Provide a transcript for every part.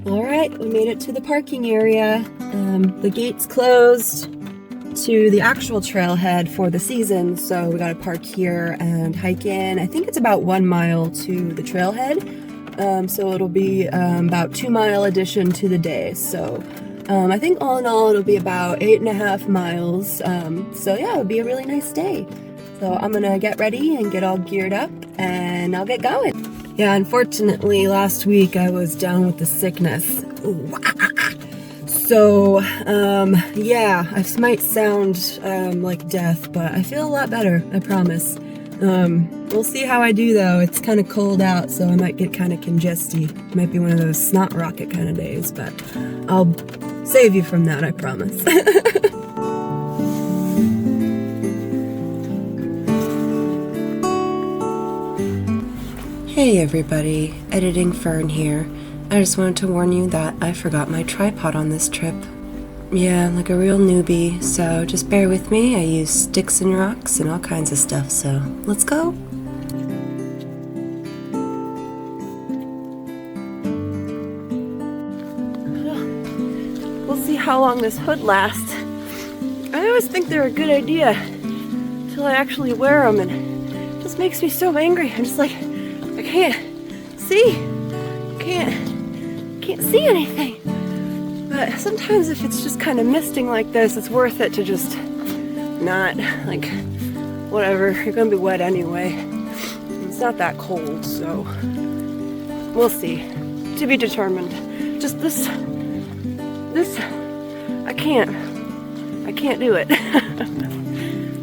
All right, we made it to the parking area. The gate's closed to the actual trailhead for the season, so we gotta park here and hike in. I think it's about 1 mile to the trailhead, so it'll be about 2-mile addition to the day. So I think all in all it'll be about 8.5 miles. So yeah, it'll be a really nice day. So I'm gonna get ready and get all geared up and I'll get going. Yeah, unfortunately last week I was down with the sickness. So, yeah, I might sound like death, but I feel a lot better, I promise. We'll see how I do though. It's kind of cold out, so I might get kind of congesty. Might be one of those snot rocket kind of days, but I'll save you from that, I promise. Hey everybody, Editing Fern here. I just wanted to warn you that I forgot my tripod on this trip. Yeah, I'm like a real newbie, so just bear with me. I use sticks and rocks and all kinds of stuff, so let's go. We'll see how long this hood lasts. I always think they're a good idea until I actually wear them, and it just makes me so angry. I'm just like, I can't see. Can't see anything. But sometimes if it's just kind of misting like this, it's worth it to just not, like, whatever. You're gonna be wet anyway. It's not that cold, so we'll see. To be determined. Just this, I can't do it.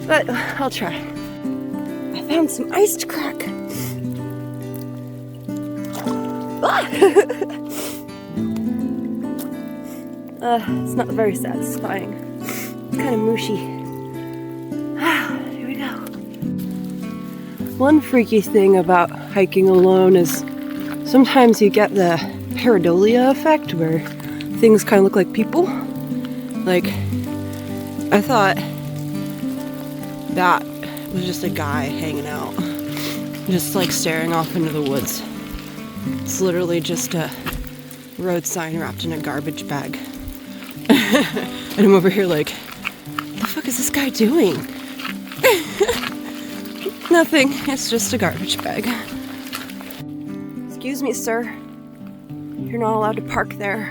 But I'll try. I found some iced crack. It's not very satisfying. It's kind of mushy. Here we go. One freaky thing about hiking alone is sometimes you get the pareidolia effect where things kind of look like people. Like, I thought that was just a guy hanging out, just like staring off into the woods. It's literally just a road sign wrapped in a garbage bag. And I'm over here like, what the fuck is this guy doing? Nothing, it's just a garbage bag. Excuse me, sir. You're not allowed to park there.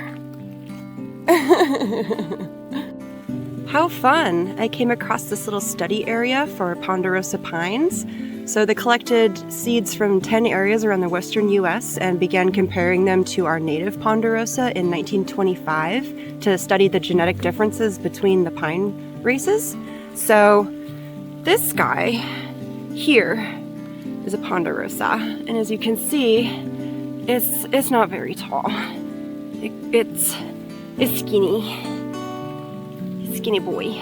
How fun! I came across this little study area for ponderosa pines. So they collected seeds from 10 areas around the western US and began comparing them to our native ponderosa in 1925 to study the genetic differences between the pine races. So this guy here is a ponderosa, and as you can see, it's not very tall. It's skinny boy.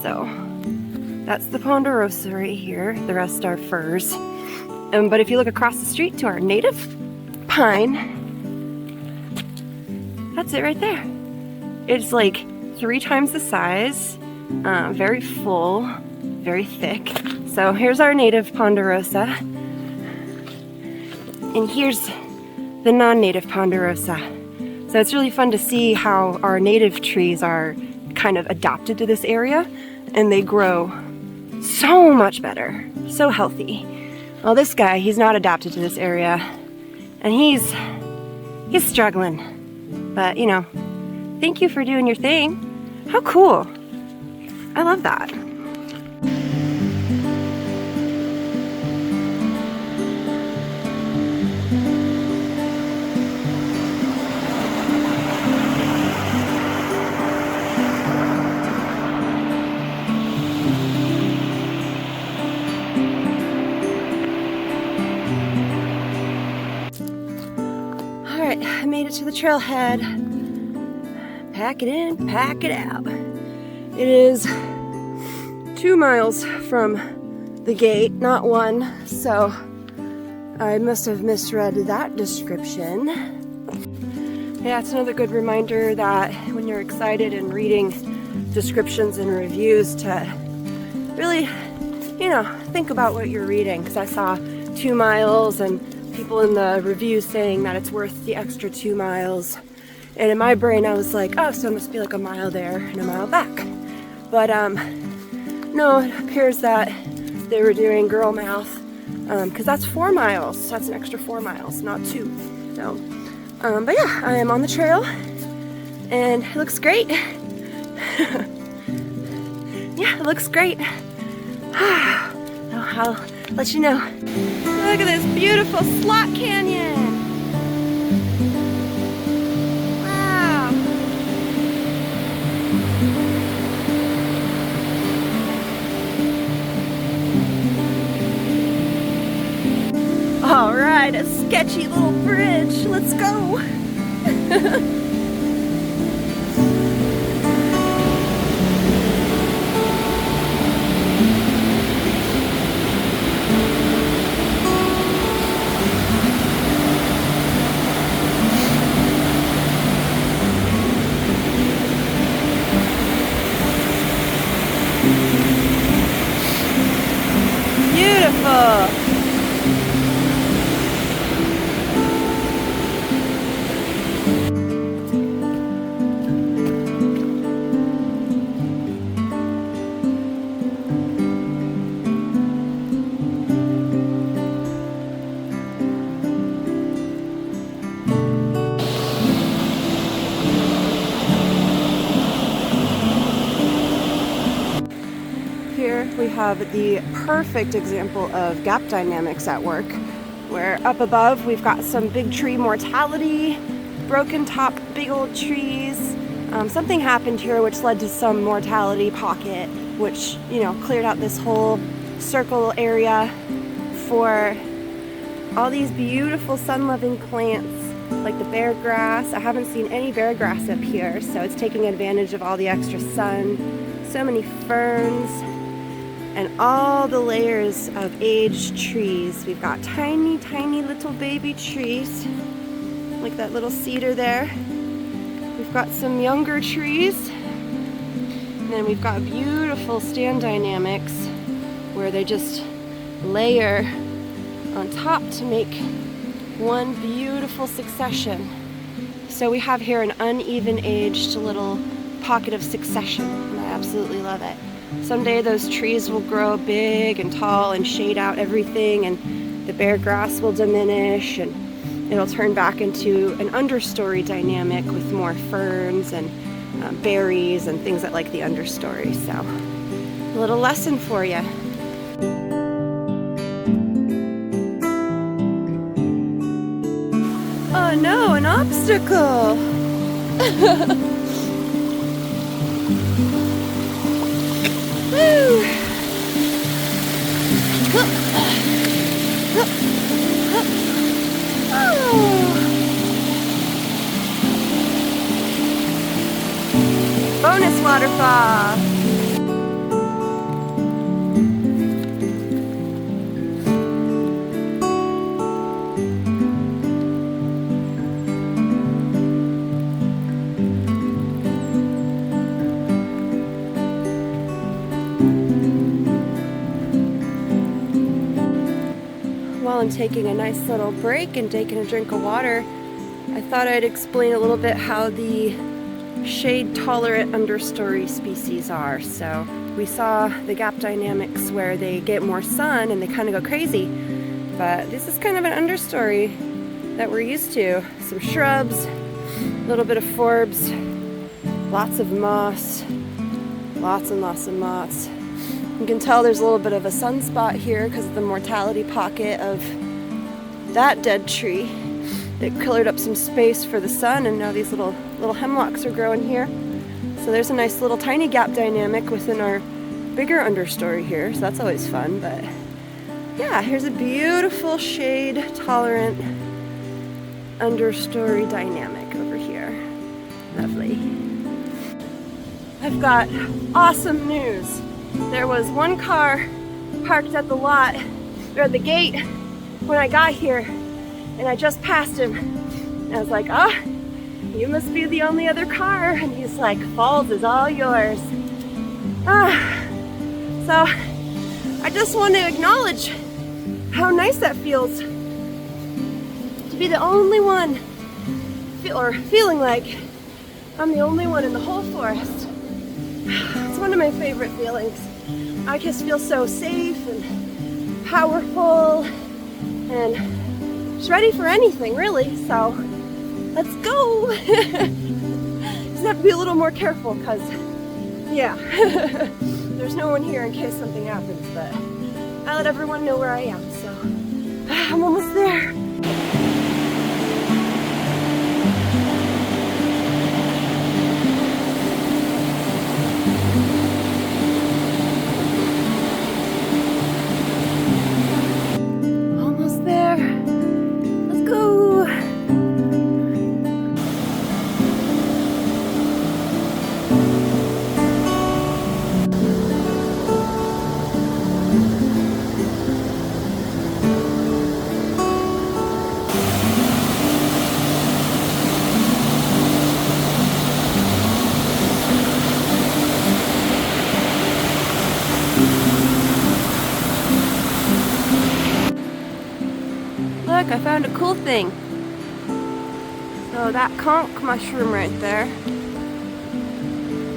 So that's the ponderosa right here. The rest are firs. But if you look across the street to our native pine, that's it right there. It's like 3 times the size, very full, very thick. So here's our native ponderosa, and here's the non-native ponderosa. So it's really fun to see how our native trees are kind of adapted to this area, and they grow so much better, so healthy. Well, this guy, he's not adapted to this area, and he's struggling. But, you know, thank you for doing your thing. How cool. I love that. Alright, I made it to the trailhead. Pack it in, pack it out. It is 2 miles from the gate, not 1, so I must have misread that description. Yeah, it's another good reminder that when you're excited and reading descriptions and reviews to really, you know, think about what you're reading, because I saw 2 miles and people in the reviews saying that it's worth the extra 2 miles. And in my brain, I was like, oh, so it must be like a mile there and a mile back. But no, it appears that they were doing girl math, because that's 4 miles. So that's an extra 4 miles, not 2. So, but yeah, I am on the trail, and it looks great. Yeah, it looks great. I'll let you know. Look at this beautiful slot canyon. Wow. All right, a sketchy little bridge. Let's go. Beautiful. Here we have the perfect example of gap dynamics at work, where up above we've got some big tree mortality, broken top big old trees. Something happened here which led to some mortality pocket, which, you know, cleared out this whole circle area for all these beautiful sun-loving plants like the bear grass. I haven't seen any bear grass up here, so it's taking advantage of all the extra sun. So many ferns and all the layers of aged trees. We've got tiny, tiny little baby trees, like that little cedar there. We've got some younger trees, and then we've got beautiful stand dynamics where they just layer on top to make one beautiful succession. So we have here an uneven aged little pocket of succession, and I absolutely love it. Someday those trees will grow big and tall and shade out everything, and the bare grass will diminish, and it'll turn back into an understory dynamic with more ferns and berries and things that like the understory. So, a little lesson for you. Oh no, an obstacle! Woo! Bonus waterfall! While I'm taking a nice little break and taking a drink of water, I thought I'd explain a little bit how the shade-tolerant understory species are. So we saw the gap dynamics where they get more sun and they kind of go crazy, but this is kind of an understory that we're used to. Some shrubs, a little bit of forbs, lots of moss, lots and lots of moss. You can tell there's a little bit of a sunspot here because of the mortality pocket of that dead tree. It cleared up some space for the sun, and now these little hemlocks are growing here. So there's a nice little tiny gap dynamic within our bigger understory here, so that's always fun. But yeah, here's a beautiful shade-tolerant understory dynamic over here. Lovely. I've got awesome news. There was one car parked at the lot, or at the gate, when I got here, and I just passed him. And I was like, ah, you must be the only other car. And he's like, Falls is all yours. So I just want to acknowledge how nice that feels be the only one, feeling like I'm the only one in the whole forest. It's one of my favorite feelings. I just feel so safe and powerful and just ready for anything, really. So let's go. Just have to be a little more careful because, yeah, there's no one here in case something happens, but I let everyone know where I am, so I'm almost there. Almost there. Let's go. Look, I found a cool thing. So that conch mushroom right there,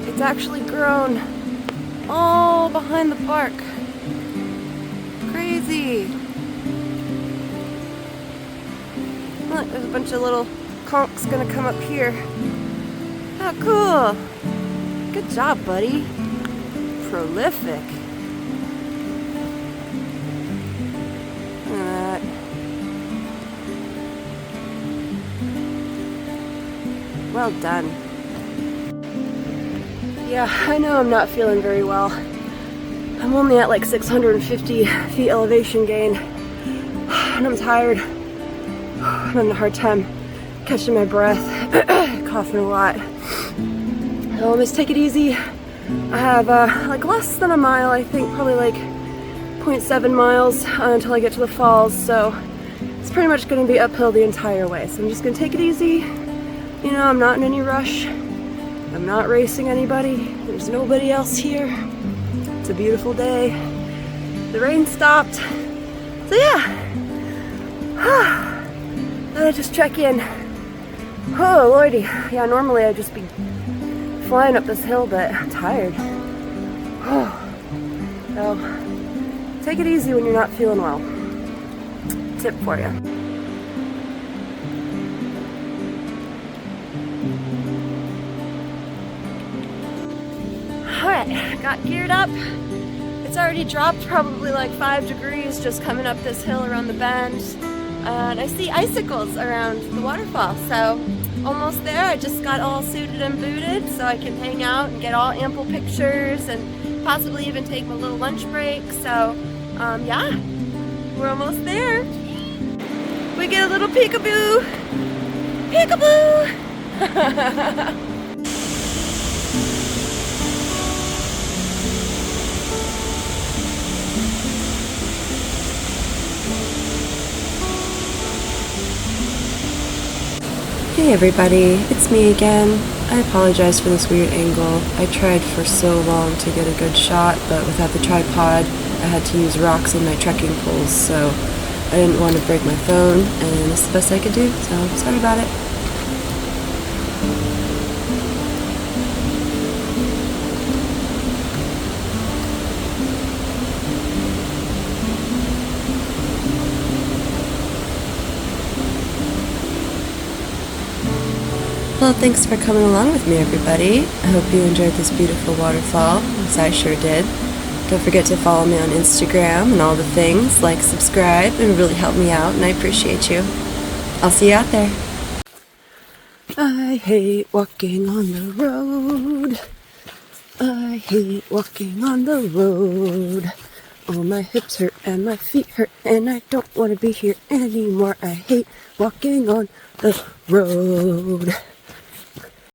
it's actually grown all behind the bark. Crazy. Look, there's a bunch of little conchs gonna come up here. How cool. Good job, buddy. Prolific. Look at that. Well done. Yeah, I know I'm not feeling very well. I'm only at like 650 feet elevation gain, and I'm tired. I'm having a hard time catching my breath, coughing a lot. So let's take it easy. I have like less than a mile, I think, probably like 0.7 miles until I get to the falls, so it's pretty much going to be uphill the entire way. So I'm just going to take it easy. You know, I'm not in any rush. I'm not racing anybody. There's nobody else here. It's a beautiful day. The rain stopped. So yeah. Let me just check in. Oh lordy. Yeah, normally I'd just be flying up this hill, but I'm tired. So take it easy when you're not feeling well. Tip for you. Alright, got geared up. It's already dropped probably like 5 degrees just coming up this hill around the bend. And I see icicles around the waterfall, so almost there. I just got all suited and booted so I can hang out and get all ample pictures and possibly even take a little lunch break. So yeah, we're almost there. We get a little peekaboo. Peekaboo! Hey everybody, it's me again. I apologize for this weird angle. I tried for so long to get a good shot, but without the tripod, I had to use rocks in my trekking poles, so I didn't want to break my phone, and this is the best I could do, so sorry about it. Well, thanks for coming along with me, everybody. I hope you enjoyed this beautiful waterfall, as I sure did. Don't forget to follow me on Instagram and all the things, like, subscribe, and really help me out, and I appreciate you. I'll see you out there. I hate walking on the road. I hate walking on the road. Oh, my hips hurt and my feet hurt, and I don't want to be here anymore. I hate walking on the road.